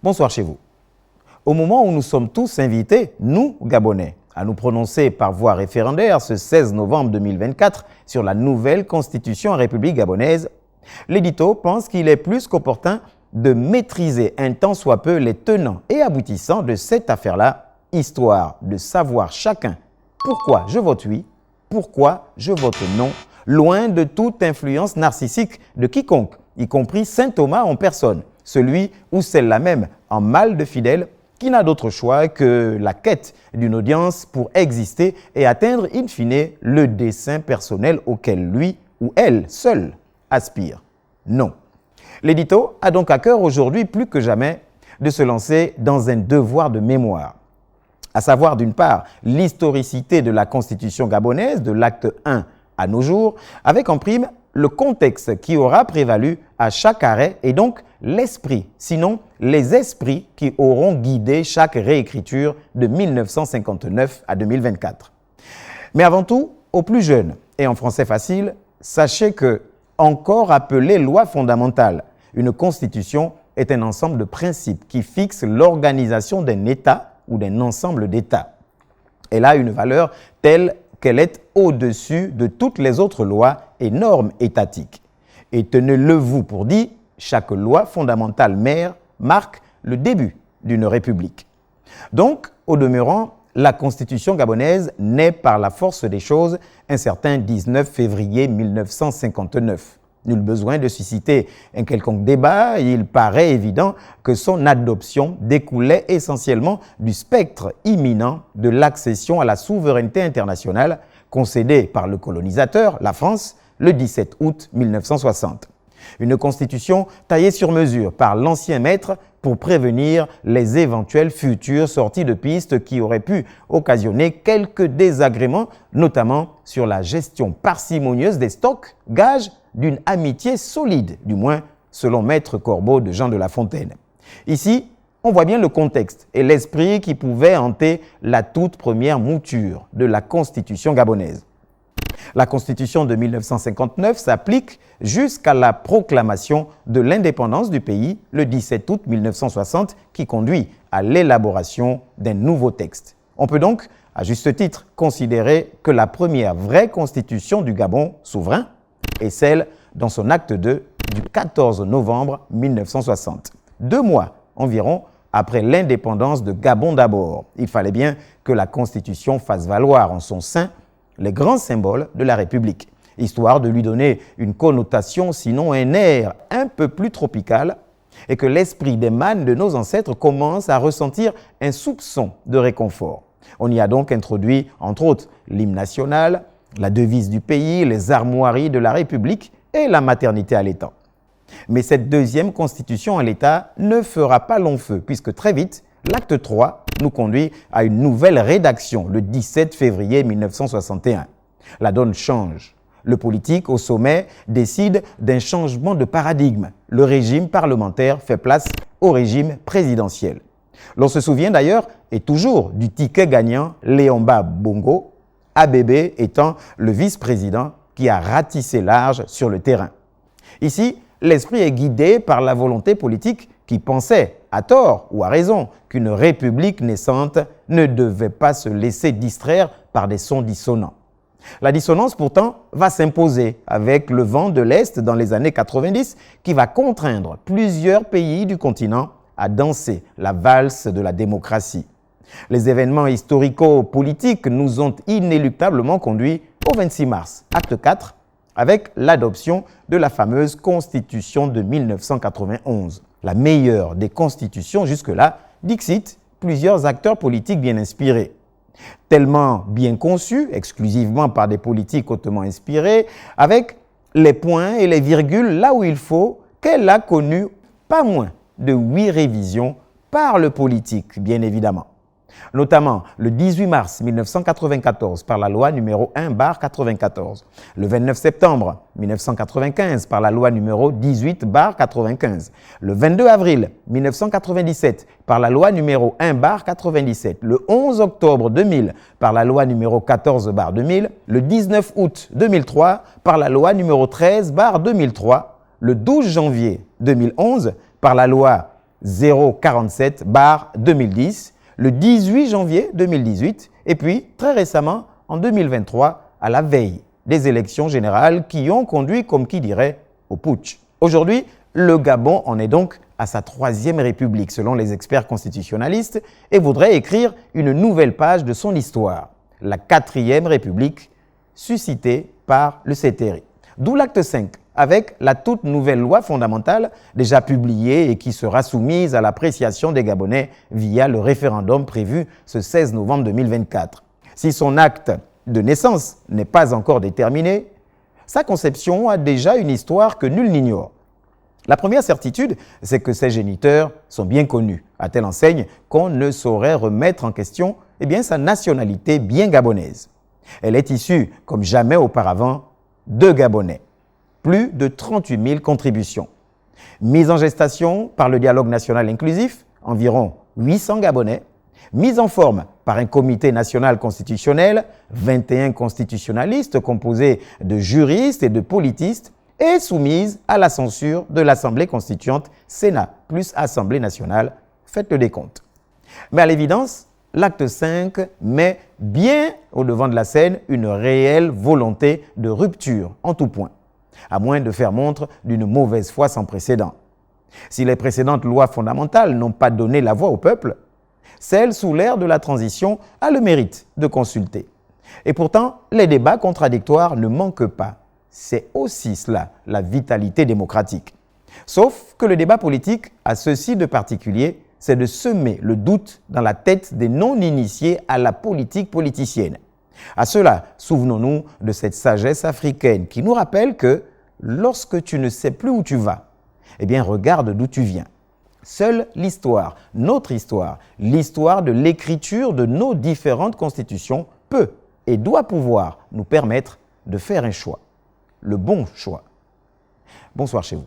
Bonsoir chez vous. Au moment où nous sommes tous invités, nous, Gabonais, à nous prononcer par voie référendaire ce 16 novembre 2024 sur la nouvelle constitution en République gabonaise, l'édito pense qu'il est plus qu'opportun de maîtriser un tant soit peu les tenants et aboutissants de cette affaire-là, histoire de savoir chacun pourquoi je vote oui, pourquoi je vote non, loin de toute influence narcissique de quiconque, y compris saint Thomas en personne, celui ou celle-là même en mal de fidèle qui n'a d'autre choix que la quête d'une audience pour exister et atteindre in fine le dessein personnel auquel lui ou elle seul aspire. Non. L'édito a donc à cœur aujourd'hui plus que jamais de se lancer dans un devoir de mémoire, à savoir d'une part l'historicité de la Constitution gabonaise de l'acte 1 à nos jours, avec en prime le contexte qui aura prévalu à chaque arrêt et donc l'esprit, sinon les esprits qui auront guidé chaque réécriture de 1959 à 2024. Mais avant tout, aux plus jeunes et en français facile, sachez que, encore appelée loi fondamentale, une constitution est un ensemble de principes qui fixent l'organisation d'un État ou d'un ensemble d'États. Elle a une valeur telle qu'elle est au-dessus de toutes les autres lois et normes étatiques. Et tenez-le-vous pour dit, chaque loi fondamentale mère marque le début d'une république. Donc, au demeurant, la Constitution gabonaise naît par la force des choses un certain 19 février 1959. Nul besoin de susciter un quelconque débat, il paraît évident que son adoption découlait essentiellement du spectre imminent de l'accession à la souveraineté internationale concédée par le colonisateur, la France, le 17 août 1960. Une constitution taillée sur mesure par l'ancien maître pour prévenir les éventuelles futures sorties de piste qui auraient pu occasionner quelques désagréments, notamment sur la gestion parcimonieuse des stocks, gage d'une amitié solide, du moins selon Maître Corbeau de Jean de La Fontaine. Ici, on voit bien le contexte et l'esprit qui pouvait hanter la toute première mouture de la Constitution gabonaise. La Constitution de 1959 s'applique jusqu'à la proclamation de l'indépendance du pays le 17 août 1960 qui conduit à l'élaboration d'un nouveau texte. On peut donc, à juste titre, considérer que la première vraie constitution du Gabon souverain est celle dans son acte 2 du 14 novembre 1960. 2 mois environ après l'indépendance de Gabon d'abord. Il fallait bien que la Constitution fasse valoir en son sein les grands symboles de la République, histoire de lui donner une connotation, sinon un air un peu plus tropical, et que l'esprit des mânes de nos ancêtres commence à ressentir un soupçon de réconfort. On y a donc introduit, entre autres, l'hymne national, la devise du pays, les armoiries de la République et la maternité à l'état. Mais cette deuxième constitution à l'état ne fera pas long feu, puisque très vite, l'acte 3 nous conduit à une nouvelle rédaction le 17 février 1961. La donne change. Le politique au sommet décide d'un changement de paradigme. Le régime parlementaire fait place au régime présidentiel. L'on se souvient d'ailleurs, et toujours, du ticket gagnant Léomba Bongo, ABB étant le vice-président qui a ratissé large sur le terrain. Ici, l'esprit est guidé par la volonté politique qui pensait, à tort ou à raison, qu'une république naissante ne devait pas se laisser distraire par des sons dissonants. La dissonance, pourtant, va s'imposer avec le vent de l'Est dans les années 90 qui va contraindre plusieurs pays du continent à danser la valse de la démocratie. Les événements historico-politiques nous ont inéluctablement conduits au 26 mars, acte 4, avec l'adoption de la fameuse Constitution de 1991. La meilleure des constitutions jusque-là, dixit plusieurs acteurs politiques bien inspirés. Tellement bien conçue, exclusivement par des politiques hautement inspirés, avec les points et les virgules là où il faut, qu'elle a connu pas moins de 8 révisions par le politique, bien évidemment. notamment le 18 mars 1994 par la loi numéro 1/94, le 29 septembre 1995 par la loi numéro 18/95, le 22 avril 1997 par la loi numéro 1/97, le 11 octobre 2000 par la loi numéro 14/2000, le 19 août 2003 par la loi numéro 13/2003, le 12 janvier 2011 par la loi 047/2010, le 18 janvier 2018 et puis très récemment en 2023 à la veille des élections générales qui ont conduit, comme qui dirait, au putsch. Aujourd'hui, le Gabon en est donc à sa 3e république selon les experts constitutionnalistes et voudrait écrire une nouvelle page de son histoire, la 4e république suscitée par le CTRI. D'où l'acte 5 avec la toute nouvelle loi fondamentale déjà publiée et qui sera soumise à l'appréciation des Gabonais via le référendum prévu ce 16 novembre 2024. Si son acte de naissance n'est pas encore déterminé, sa conception a déjà une histoire que nul n'ignore. La première certitude, c'est que ses géniteurs sont bien connus, à telle enseigne qu'on ne saurait remettre en question sa nationalité bien gabonaise. Elle est issue, comme jamais auparavant, de Gabonais. Plus de 38 000 contributions. Mise en gestation par le dialogue national inclusif, environ 800 Gabonais. Mise en forme par un comité national constitutionnel, 21 constitutionnalistes composés de juristes et de politistes, et soumise à la censure de l'Assemblée constituante, Sénat plus Assemblée nationale. Faites le décompte. Mais à l'évidence, l'acte 5 met bien au devant de la scène une réelle volonté de rupture en tout point, à moins de faire montre d'une mauvaise foi sans précédent. Si les précédentes lois fondamentales n'ont pas donné la voix au peuple, celle sous l'ère de la transition a le mérite de consulter. Et pourtant, les débats contradictoires ne manquent pas. C'est aussi cela, la vitalité démocratique. Sauf que le débat politique a ceci de particulier, c'est de semer le doute dans la tête des non-initiés à la politique politicienne. À cela, souvenons-nous de cette sagesse africaine qui nous rappelle que lorsque tu ne sais plus où tu vas, regarde d'où tu viens. Seule l'histoire, notre histoire, l'histoire de l'écriture de nos différentes constitutions peut et doit pouvoir nous permettre de faire un choix, le bon choix. Bonsoir chez vous.